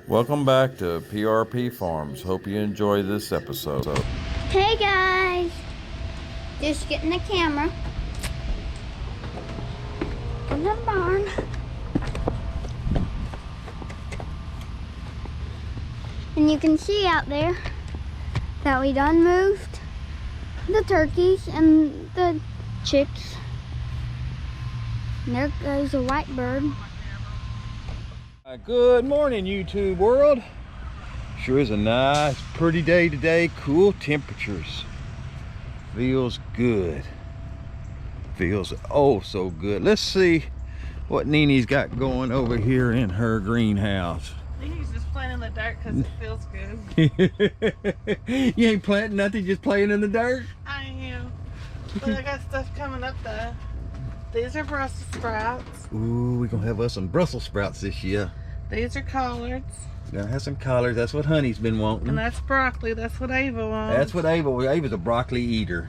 Welcome back to PRP Farms. Hope you enjoy this episode. Hey guys, just getting the camera from the barn. And you can see out there that we done moved the turkeys and the chicks. And there goes a white bird. Good morning, YouTube world. Sure is a nice, pretty day today. Cool temperatures. Feels good. Feels oh so good. Let's see what Nini's got going over here in her greenhouse. He's just playing in the dirt because it feels good. You ain't planting nothing, just playing in the dirt? I am. But I got stuff coming up though. These are Brussels sprouts. Ooh, we're gonna have us some Brussels sprouts this year. These are collards. Gonna have some collards. That's what Honey's been wanting. And that's broccoli. That's what Ava wants. That's what Ava's a broccoli eater.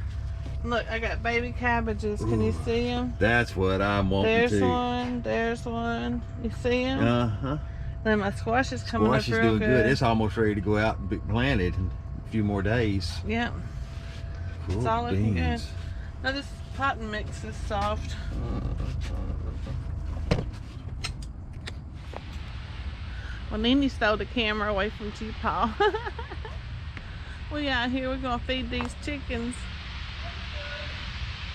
Look, I got baby cabbages. Can you see them? That's what I'm wanting There's to. one. There's one. You see them? Uh-huh. Then my squash is coming Squash up is real doing good. It's almost ready to go out and be planted in a few more days. Yep. Cool It's all looking good. beans. Now this cotton mix is soft. Well, Nene stole the camera away from T-Paw. We out here, we're gonna feed these chickens.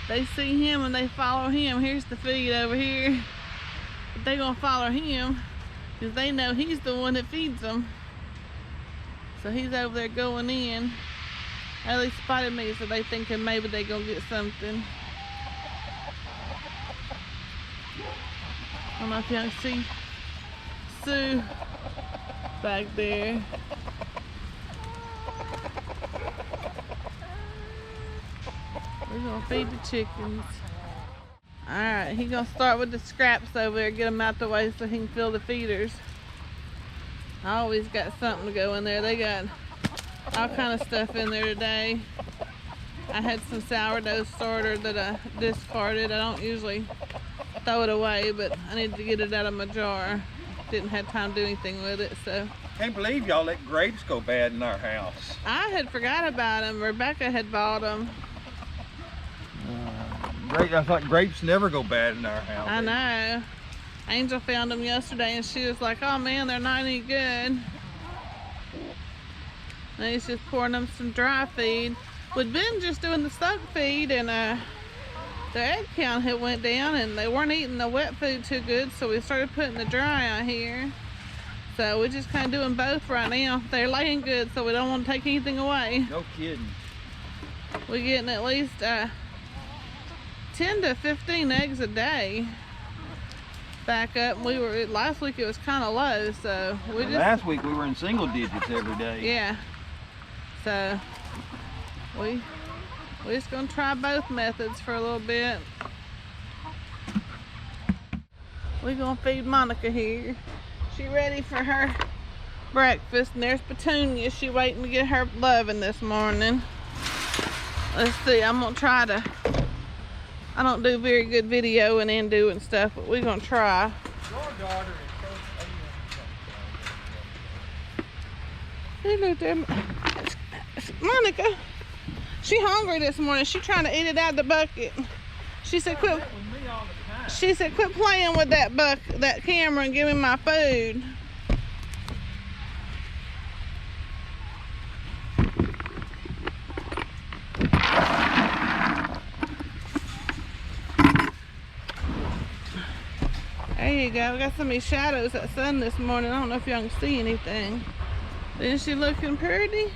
They see him and they follow him. Here's the feed over here. But they gonna follow him because they know he's the one that feeds them. So he's over there going in. At least spotted me, so they thinking maybe they gonna get something. I don't know if y'all can see Sue back there. We're gonna feed the chickens. Alright, he's gonna start with the scraps over there, get them out the way so he can fill the feeders. I always got something to go in there. They got all kind of stuff in there today. I had some sourdough starter that I discarded. I don't usually throw it away, but I needed to get it out of my jar. Didn't have time to do anything with it, so. Can't believe y'all let grapes go bad in our house. I had forgot about them. Rebecca had bought them. I thought grapes never go bad in our house. I know. Angel found them yesterday and she was like, oh man, they're not any good. And he's just pouring them some dry feed. We'd been just doing the soak feed and their egg count had went down and they weren't eating the wet food too good, so we started putting the dry out here. So we're just kind of doing both right now. They're laying good, so we don't want to take anything away. No kidding. We're getting at least 10 to 15 eggs a day back up. We were last week it was kind of low, so we just Last week we were in single digits every day. yeah. So we're just gonna try both methods for a little bit. We're gonna feed Monica here. She ready for her breakfast, and there's Petunia. She waiting to get her loving this morning. Let's see, I'm gonna try to, I don't do very good videoing and doing stuff, but we're gonna try. Hey, look there. Monica, she hungry this morning. She trying to eat it out the bucket. She said, quit. She said, quit playing with that camera and give me my food. There you go. We got so many shadows at sun this morning. I don't know if y'all can see anything. Isn't she looking pretty?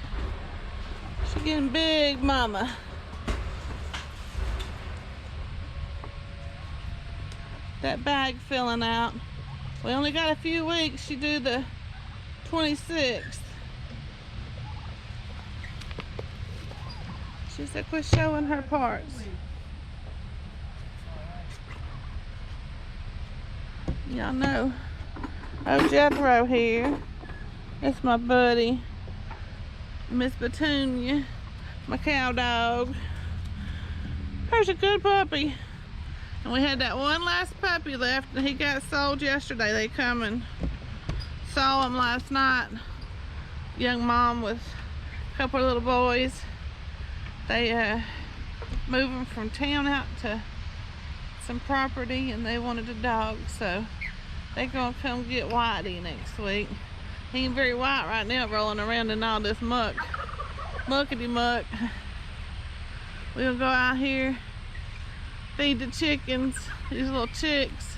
She getting big, mama. That bag filling out. We only got a few weeks. She do the 26th. She said quit showing her parts. Y'all know. Oh, Jethro here. It's my buddy, Miss Petunia, my cow dog. Her's a good puppy. And we had that one last puppy left and he got sold yesterday. They come and saw them last night. Young mom with a couple of little boys. They moving from town out to some property and they wanted a dog, so they're gonna come get Whitey next week. He ain't very white right now, rolling around in all this muck. Muckety muck. We'll go out here, feed the chickens, these little chicks.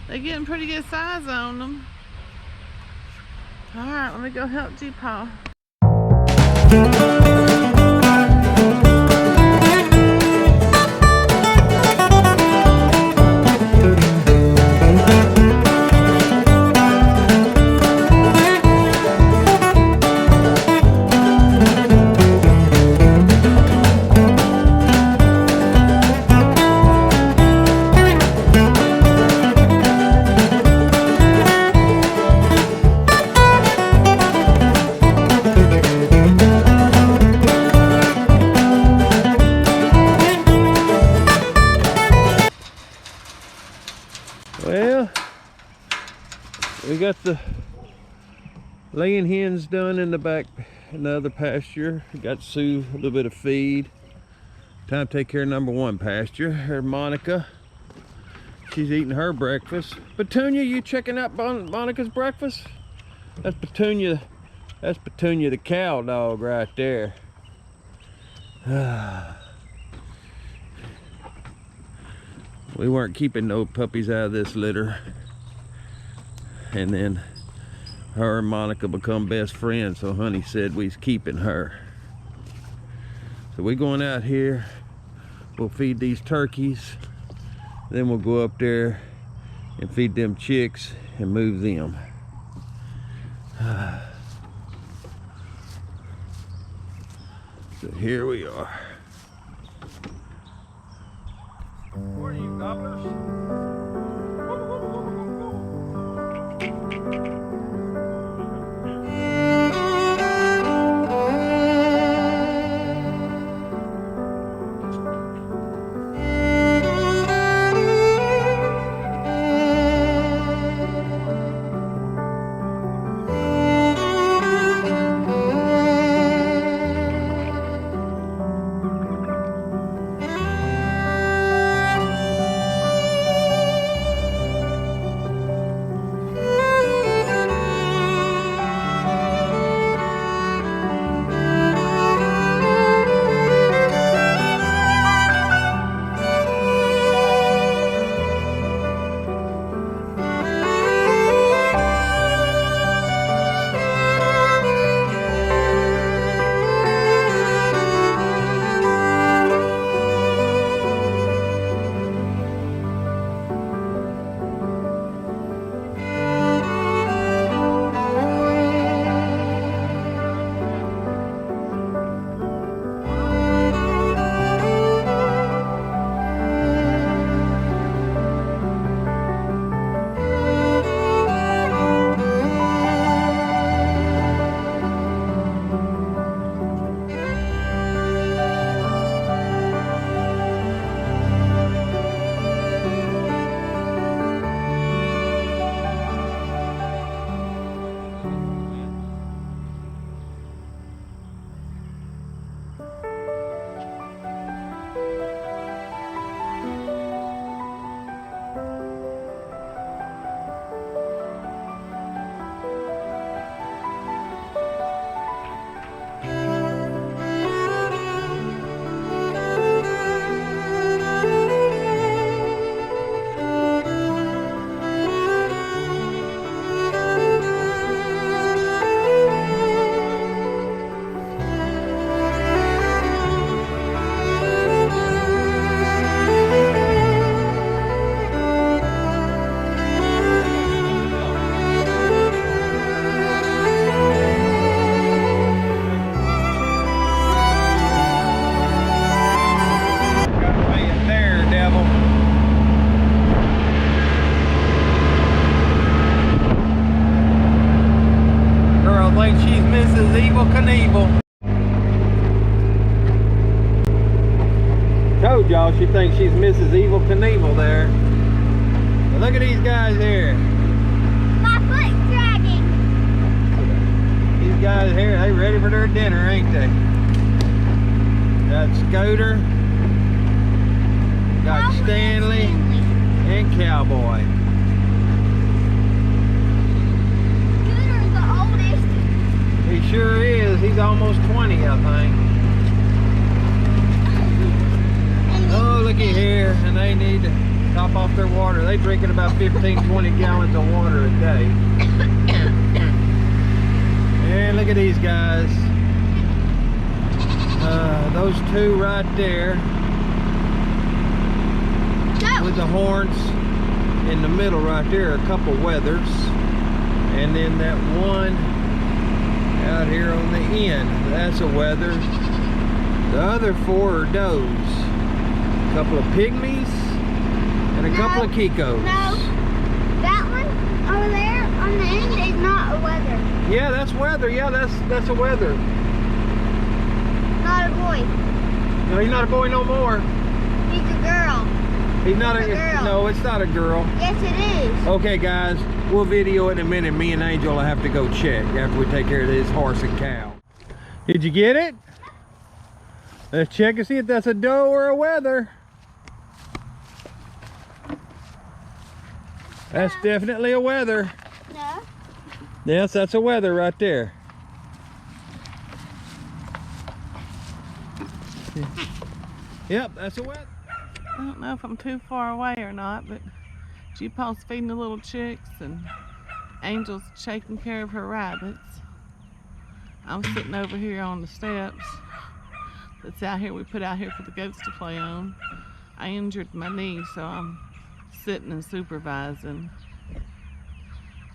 They're getting pretty good size on them. All right, let me go help G-Paw. Well, we got the laying hens done in the back, another pasture. We got Sue a little bit of feed. Time to take care of number one pasture. Her Monica, she's eating her breakfast. Petunia, you checking out Monica's breakfast? That's Petunia the cow dog right there. We weren't keeping no puppies out of this litter. And then her and Monica become best friends, so Honey said we's keeping her. So we're going out here, we'll feed these turkeys, then we'll go up there and feed them chicks and move them. So here we are. Where are you, gobblers? Told y'all she thinks she's Mrs. Evil Knievel there. But look at these guys here. My foot's dragging. guys here, they ready for their dinner, ain't they? Got Scooter, got Stanley, and Cowboy. Scooter's the oldest. He sure is. He's almost 20, I think. Oh, looky here, and they need to top off their water. They drinking about 15, 20 gallons of water a day. And look at these guys. Those two right there with the horns in the middle right there are a couple wethers. And then that one out here on the end, that's a wether. The other four are does. A couple of pygmies and a couple of Kikos. No, that one over there on the end is not a wether. Yeah, that's wether. Yeah, that's a wether. Not a boy. No, he's not a boy no more. He's a girl. He's not a girl. No, it's not a girl. Yes, it is. Okay, guys, we'll video it in a minute. Me and Angel will have to go check after we take care of this horse and cow. Did you get it? Let's check and see if that's a doe or a wether. That's definitely a wether. No. Yes, that's a wether right there. Yep, that's a wether. I don't know if I'm too far away or not, but G-Paw's feeding the little chicks and Angel's taking care of her rabbits. I'm sitting over here on the steps that's out here, we put out here for the goats to play on. I injured my knee, so I'm sitting and supervising. It's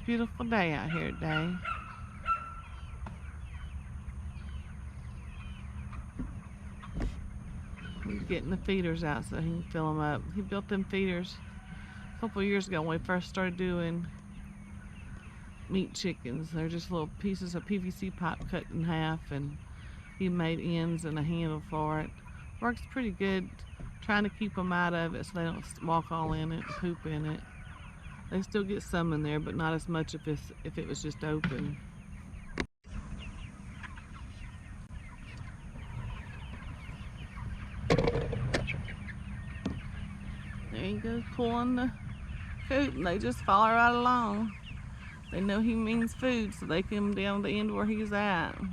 a beautiful day out here today. He's getting the feeders out so he can fill them up. He built them feeders a couple of years ago when we first started doing meat chickens. They're just little pieces of PVC pipe cut in half, and he made ends and a handle for it. Works pretty good, trying to keep them out of it so they don't walk all in it and poop in it. They still get some in there, but not as much if it was just open. There he goes pulling the coop, and they just follow right along. They know he means food, so they come down the end where he's at. And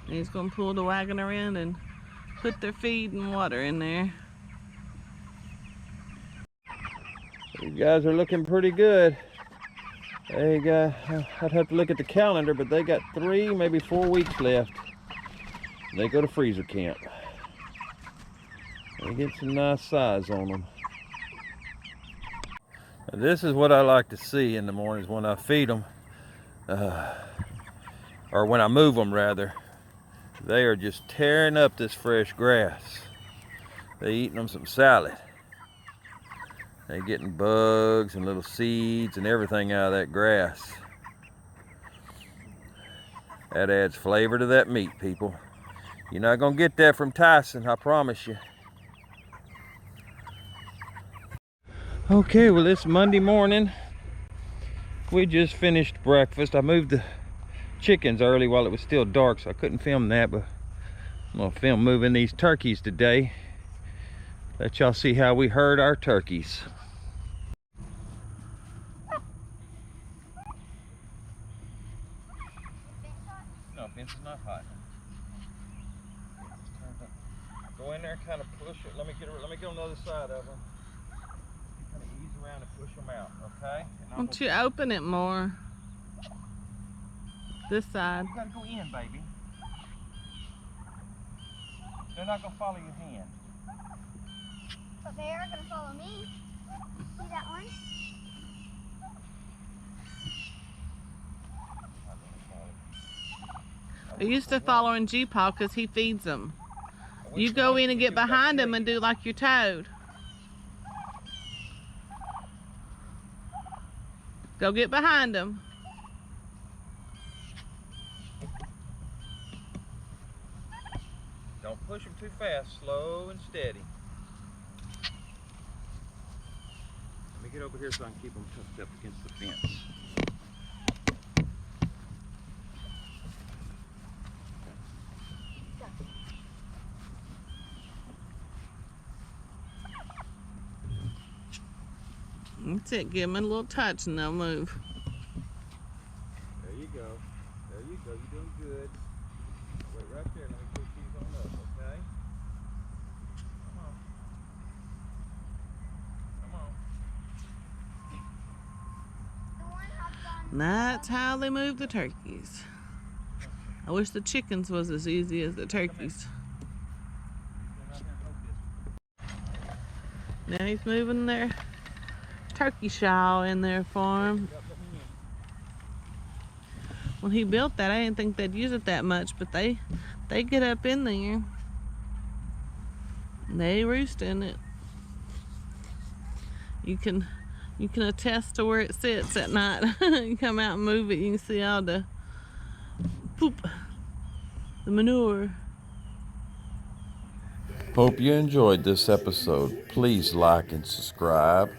he's gonna pull the wagon around and put their feed and water in there. You guys are looking pretty good. They got, I'd have to look at the calendar, but they got 3, maybe 4 weeks left. They go to freezer camp. They get some nice size on them. This is what I like to see in the mornings when I feed them, or when I move them rather. They are just tearing up this fresh grass. They eating them some salad. They're getting bugs and little seeds and everything out of that grass. That adds flavor to that meat, people. You're not gonna get that from Tyson, I promise you. Okay, well, it's Monday morning. We just finished breakfast. I moved the chickens early while it was still dark, so I couldn't film that, but I'm gonna film moving these turkeys today. Let y'all see how we herd our turkeys. No, fence is not hot. Go in there and kind of push it. Let me get on the other side of them. Kind of ease around and push them out, okay? Why don't you open it more? This side. You gotta go in, baby. They're not gonna follow your hand. But they are gonna follow me. See that one? They used to following G-Paw because he feeds them. You go in and get behind them and do like you're toad. Go get behind them. Don't push them too fast, slow and steady. Let me get over here so I can keep them tucked up against the fence. That's it. Give them a little touch and they'll move. There you go. There you go. You're doing good. Wait right there. Let me push these on up, okay? Come on. Come on. That's how they move the turkeys. I wish the chickens was as easy as the turkeys. Now he's moving their turkey shawl in there for him. When he built that, I didn't think they'd use it that much, but they get up in there. They roost in it. You can attest to where it sits at night. You come out and move it, you can see all the poop, the manure. Hope you enjoyed this episode. Please like and subscribe.